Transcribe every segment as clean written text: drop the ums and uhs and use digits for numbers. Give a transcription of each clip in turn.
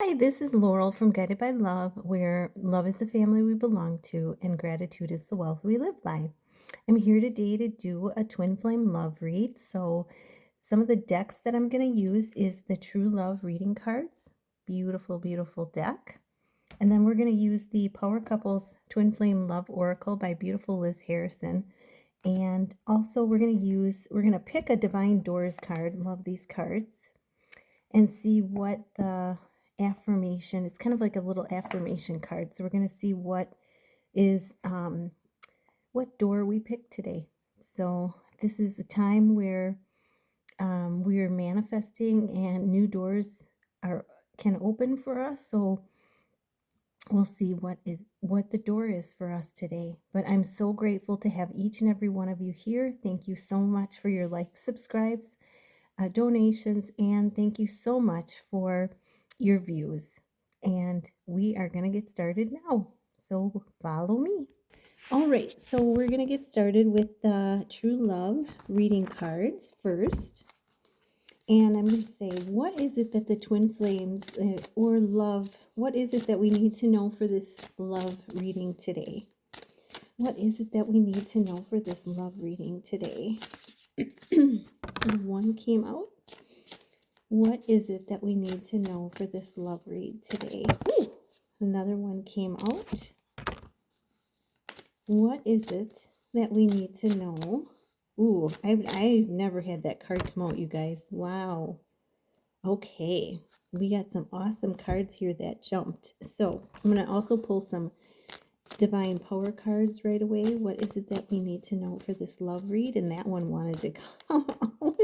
Hi, this is Laurel from Guided by Love, where love is the family we belong to and gratitude is the wealth we live by. I'm here today to do a twin flame love read. So, some of the decks that I'm going to use is the True Love reading cards. Beautiful, beautiful deck. And then we're going to use the Power Couples Twin Flame Love Oracle by beautiful Liz Harrison. And also, we're going to pick a Divine Doors card. Love these cards and see what the affirmation, it's kind of like a little affirmation card. So we're going to see what door we picked today. So this is a time where we are manifesting and new doors are can open for us. So we'll see what the door is for us today. But I'm so grateful to have each and every one of you here. Thank you so much for your likes, subscribes, donations, and thank you so much for your views. And we are going to get started now. So follow me. All right, so we're going to get started with the True Love reading cards first. And I'm going to say, what is it that the twin flames or love, what is it that we need to know for this love reading today? What is it that we need to know for this love reading today? One came out. What is it that we need to know for this love read today? Ooh, another one came out. What is it that we need to know? Ooh, I've never had that card come out, you guys. Wow. Okay, we got some awesome cards here that jumped. So I'm going to also pull some Divine Power cards right away. What is it that we need to know for this love read? And that one wanted to come out.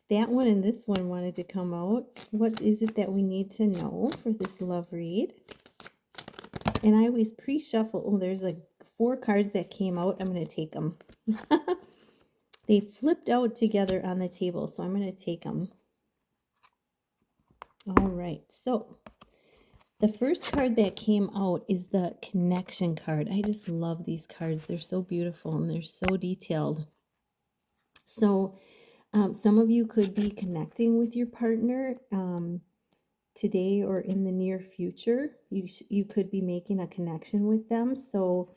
That one and this one wanted to come out. What is it that we need to know for this love read? And I always pre-shuffle. Oh, there's like 4 cards that came out. I'm going to take them. They flipped out together on the table, so I'm going to take them. All right, so the first card that came out is the connection card. I just love these cards. They're so beautiful and they're so detailed. So some of you could be connecting with your partner today or in the near future. You could be making a connection with them. So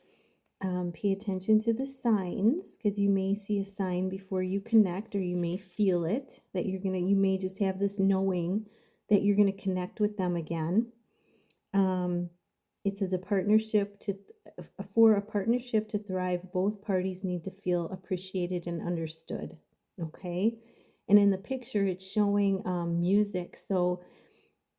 pay attention to the signs, because you may see a sign before you connect, or you may feel it that you may just have this knowing that you're going to connect with them again. It says for a partnership to thrive, both parties need to feel appreciated and understood. Okay. And in the picture, it's showing music. So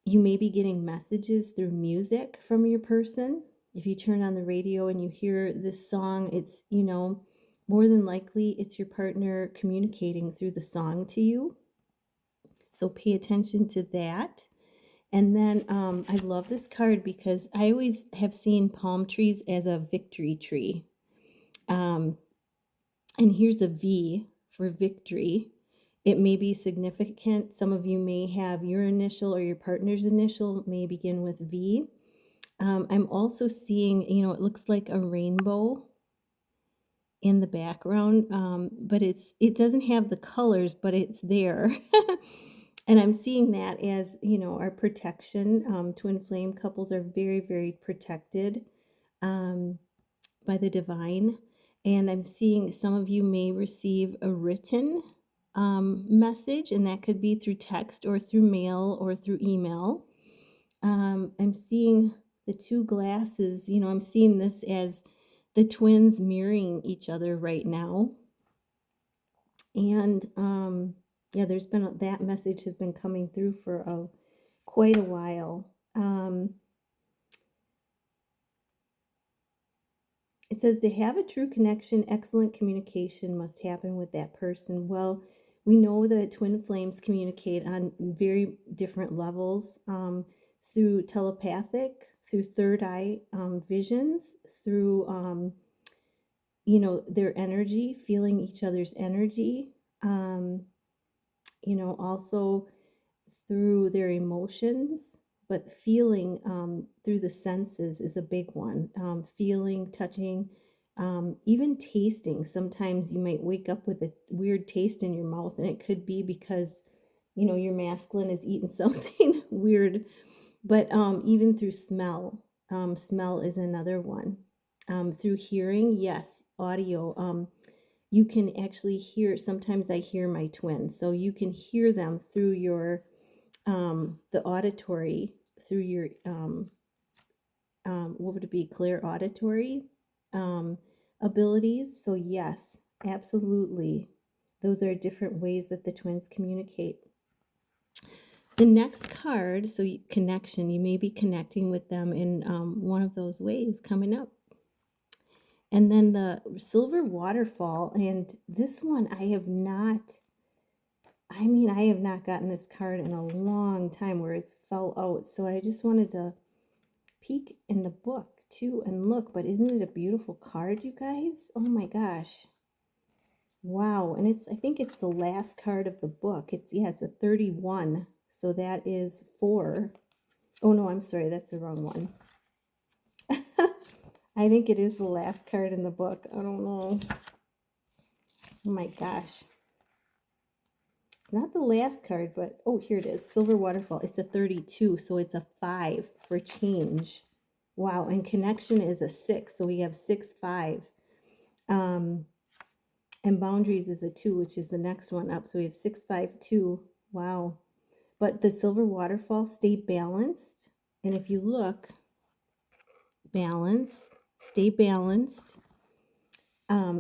you may be getting messages through music from your person. If you turn on the radio and you hear this song, it's, more than likely it's your partner communicating through the song to you. So pay attention to that. And then I love this card because I always have seen palm trees as a victory tree. And here's a V for victory. It may be significant. Some of you may have your initial or your partner's initial may begin with V. I'm also seeing, it looks like a rainbow in the background, but it doesn't have the colors, but it's there. And I'm seeing that as, our protection. Twin flame couples are very, very protected by the divine. And I'm seeing some of you may receive a written message, and that could be through text or through mail or through email. I'm seeing the 2 glasses, I'm seeing this as the twins mirroring each other right now. And yeah, that message has been coming through for quite a while. It says, to have a true connection, excellent communication must happen with that person. Well, we know that twin flames communicate on very different levels, through telepathic, through third eye visions, through their energy, feeling each other's energy, also through their emotions, but feeling through the senses is a big one. Feeling, touching, even tasting. Sometimes you might wake up with a weird taste in your mouth, and it could be because, your masculine is eating something weird. But even through smell, smell is another one. Through hearing, yes, audio. You can actually hear. Sometimes I hear my twins, so you can hear them through your the auditory, through your what would it be, clear auditory um, abilities. So yes, absolutely, those are different ways that the twins communicate. The next card, so connection, you may be connecting with them in one of those ways coming up. And then the silver waterfall, and this one I have not, I have not gotten this card in a long time where it's fell out. So I just wanted to peek in the book too and look, but isn't it a beautiful card, you guys? Oh my gosh. Wow. And I think it's the last card of the book. It's a 31. So that is 4. Oh no, I'm sorry, that's the wrong one. I think it is the last card in the book. I don't know. Oh my gosh. It's not the last card, but oh, here it is. Silver Waterfall. It's a 32, so it's a 5 for change. Wow, and connection is a 6, so we have 6, 5. And boundaries is a 2, which is the next one up. So we have 6, 5, 2. Wow. But the Silver Waterfall, stay balanced. And if you look, balance, stay balanced,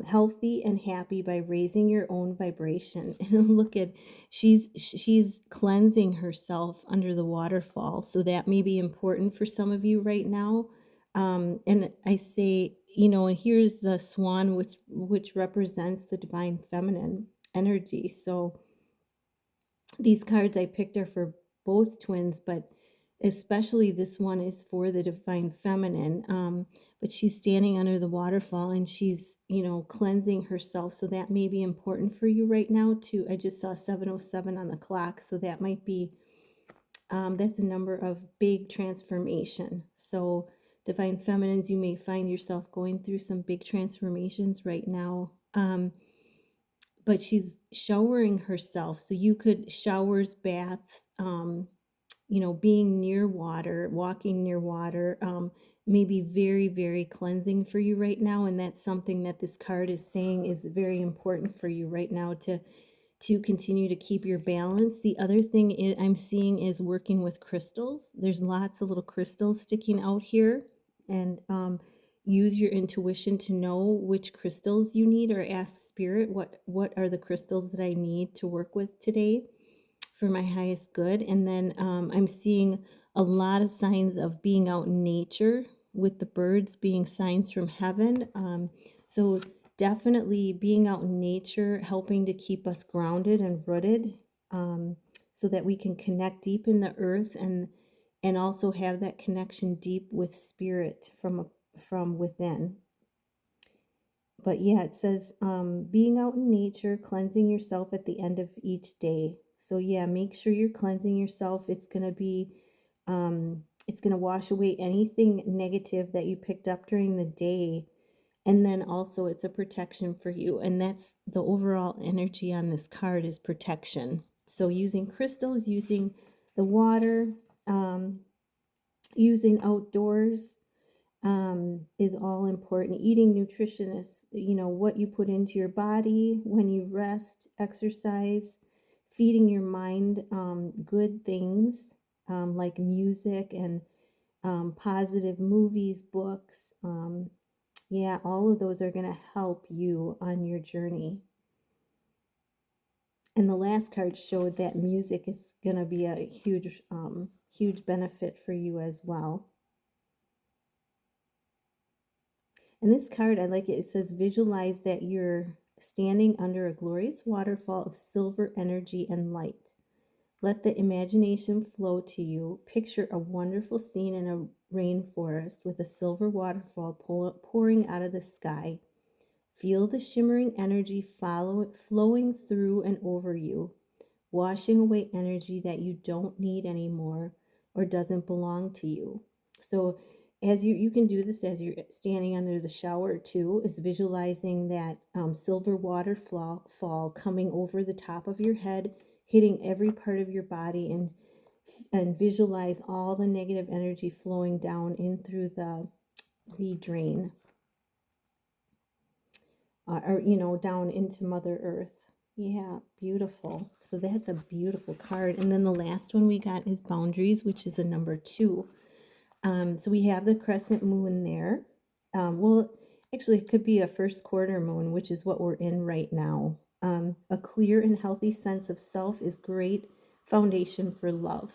healthy and happy by raising your own vibration. And look at, she's cleansing herself under the waterfall. So that may be important for some of you right now. And I say, and here's the swan, which represents the divine feminine energy. So these cards I picked are for both twins, but especially this one is for the divine feminine. But she's standing under the waterfall and she's, cleansing herself. So that may be important for you right now too. I just saw 7:07 on the clock. So that might be, that's a number of big transformation. So divine feminines, you may find yourself going through some big transformations right now. But she's showering herself. So you could showers, baths, being near water, walking near water, may be very, very cleansing for you right now. And that's something that this card is saying is very important for you right now to continue to keep your balance. The other thing I'm seeing is working with crystals. There's lots of little crystals sticking out here. And use your intuition to know which crystals you need, or ask spirit, what are the crystals that I need to work with today for my highest good. And then I'm seeing a lot of signs of being out in nature, with the birds being signs from heaven. So definitely being out in nature, helping to keep us grounded and rooted, so that we can connect deep in the earth, and also have that connection deep with spirit from within. But yeah, it says being out in nature, cleansing yourself at the end of each day. So yeah, make sure you're cleansing yourself. It's gonna wash away anything negative that you picked up during the day. And then also it's a protection for you. And that's the overall energy on this card, is protection. So using crystals, using the water, using outdoors, is all important. Eating nutritious, what you put into your body when you rest, exercise, feeding your mind good things, like music and positive movies, books. Yeah, all of those are going to help you on your journey. And the last card showed that music is going to be a huge benefit for you as well. And this card, I like it. It says, visualize that you're standing under a glorious waterfall of silver energy and light. Let the imagination flow to you. Picture a wonderful scene in a rainforest with a silver waterfall pouring out of the sky. Feel the shimmering energy flowing through and over you, washing away energy that you don't need anymore or doesn't belong to you. So as you can do this as you're standing under the shower too, is visualizing that silver waterfall coming over the top of your head, hitting every part of your body, and and visualize all the negative energy flowing down in through the drain, or down into Mother Earth. Yeah, beautiful. So that's a beautiful card. And then the last one we got is Boundaries, which is a number 2. So we have the crescent moon there. Well, actually, it could be a first quarter moon, which is what we're in right now. A clear and healthy sense of self is great foundation for love.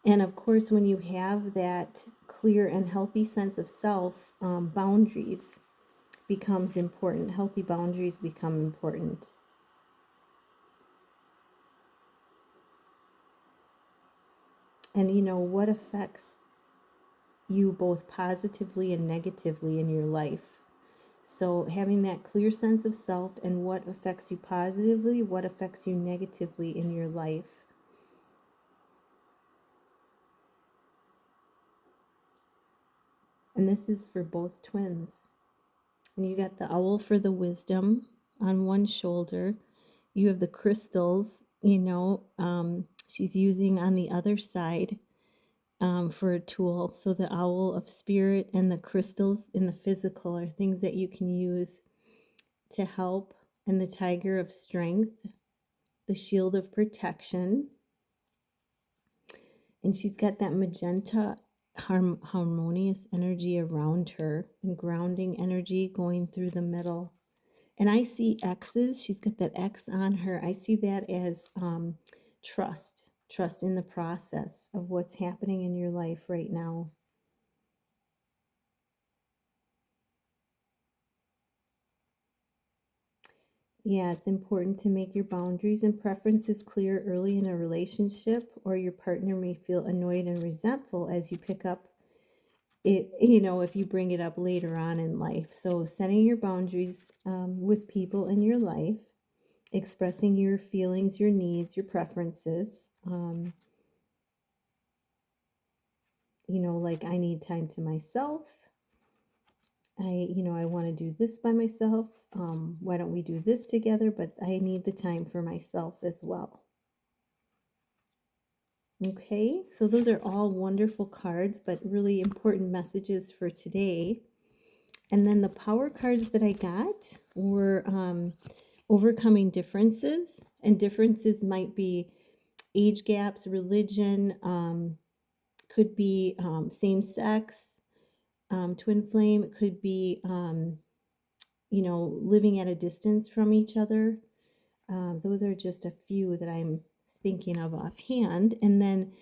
And of course, when you have that clear and healthy sense of self, boundaries becomes important. Healthy boundaries become important. And what affects you both positively and negatively in your life. So having that clear sense of self and what affects you positively, what affects you negatively in your life. And this is for both twins. And you got the owl for the wisdom on one shoulder. You have the crystals, she's using on the other side for a tool. So the owl of spirit and the crystals in the physical are things that you can use to help. And the tiger of strength, the shield of protection. And she's got that magenta harmonious energy around her and grounding energy going through the middle. And I see X's. She's got that X on her. I see that as trust in the process of what's happening in your life right now. Yeah, it's important to make your boundaries and preferences clear early in a relationship, or your partner may feel annoyed and resentful as you pick up it, if you bring it up later on in life. So setting your boundaries with people in your life, expressing your feelings, your needs, your preferences, like I need time to myself. I want to do this by myself. Why don't we do this together? But I need the time for myself as well. Okay, so those are all wonderful cards, but really important messages for today. And then the power cards that I got were overcoming differences. And differences might be age gaps, religion, could be same sex, twin flame. It could be, living at a distance from each other. Those are just a few that I'm thinking of offhand. And then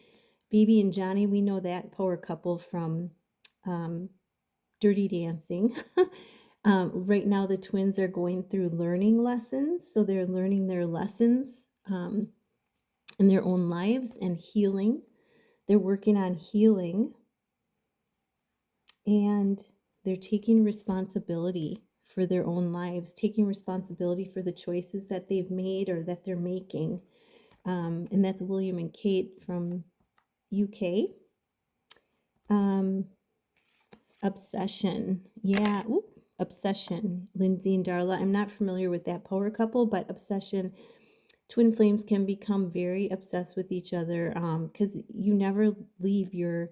Baby and Johnny, we know that power couple from Dirty Dancing. Right now, the twins are going through learning lessons. So they're learning their lessons in their own lives and healing. They're working on healing. And they're taking responsibility for their own lives, taking responsibility for the choices that they've made or that they're making. And that's William and Kate from UK. Obsession. Yeah. Ooh, obsession. Lindsay and Darla. I'm not familiar with that power couple, but obsession. Twin flames can become very obsessed with each other because you never leave your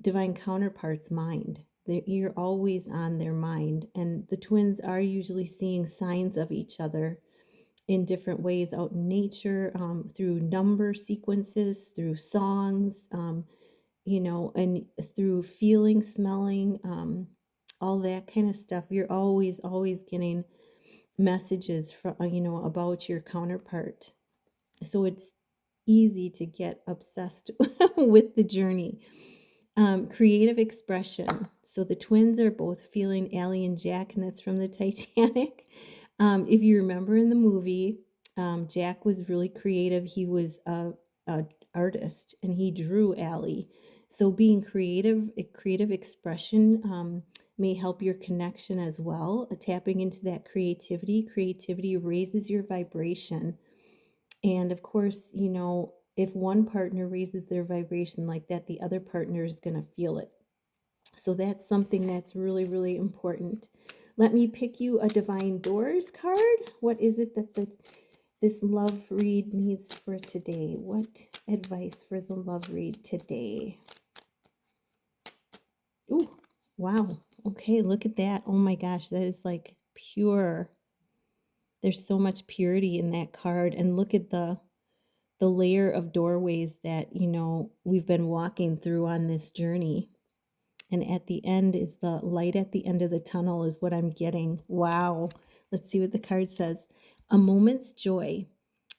divine counterpart's mind. You're always on their mind. And the twins are usually seeing signs of each other in different ways out in nature, through number sequences, through songs, and through feeling, smelling, all that kind of stuff. You're always getting messages from, about your counterpart. So it's easy to get obsessed with the journey. Creative expression. So the twins are both feeling Allie and Jack, and that's from the Titanic. If you remember in the movie, Jack was really creative. He was a artist, and he drew Allie. So being creative, a creative expression may help your connection as well. Tapping into that creativity. Creativity raises your vibration. And of course, if one partner raises their vibration like that, the other partner is going to feel it. So that's something that's really, really important. Let me pick you a Divine Doors card. What is it that this love read needs for today. What advice for the love read today? Ooh, wow. Okay, look at that. Oh my gosh, that is like pure. There's so much purity in that card. And look at the layer of doorways that, we've been walking through on this journey. And at the end is the light at the end of the tunnel, is what I'm getting. Wow. Let's see what the card says. A moment's joy.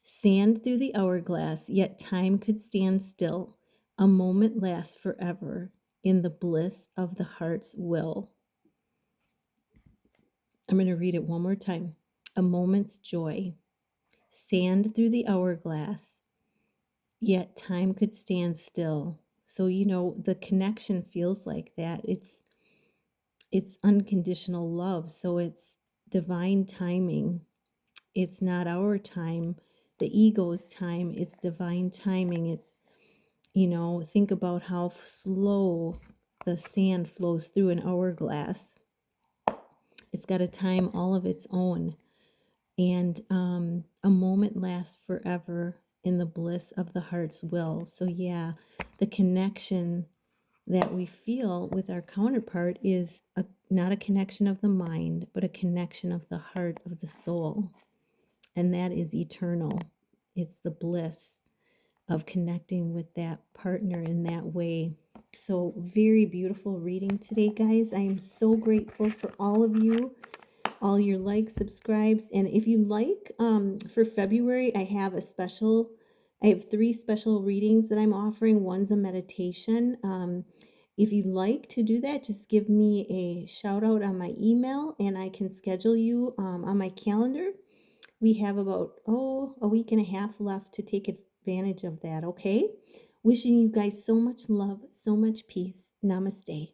Sand through the hourglass, yet time could stand still. A moment lasts forever in the bliss of the heart's will. I'm going to read it one more time. A moment's joy. Sand through the hourglass, yet time could stand still. So, the connection feels like that. It's unconditional love. So it's divine timing. It's not our time, the ego's time. It's divine timing. It's, think about how slow the sand flows through an hourglass. It's got a time all of its own. And a moment lasts forever in the bliss of the heart's will. So, yeah, the connection that we feel with our counterpart is not a connection of the mind, but a connection of the heart, of the soul. And that is eternal. It's the bliss of connecting with that partner in that way. So, very beautiful reading today, guys. I am so grateful for all of you, all your likes, subscribes. And if you like, for February, I have 3 special readings that I'm offering. One's a meditation. If you'd like to do that, just give me a shout out on my email and I can schedule you on my calendar. We have about, a week and a half left to take advantage of that, okay? Wishing you guys so much love, so much peace. Namaste.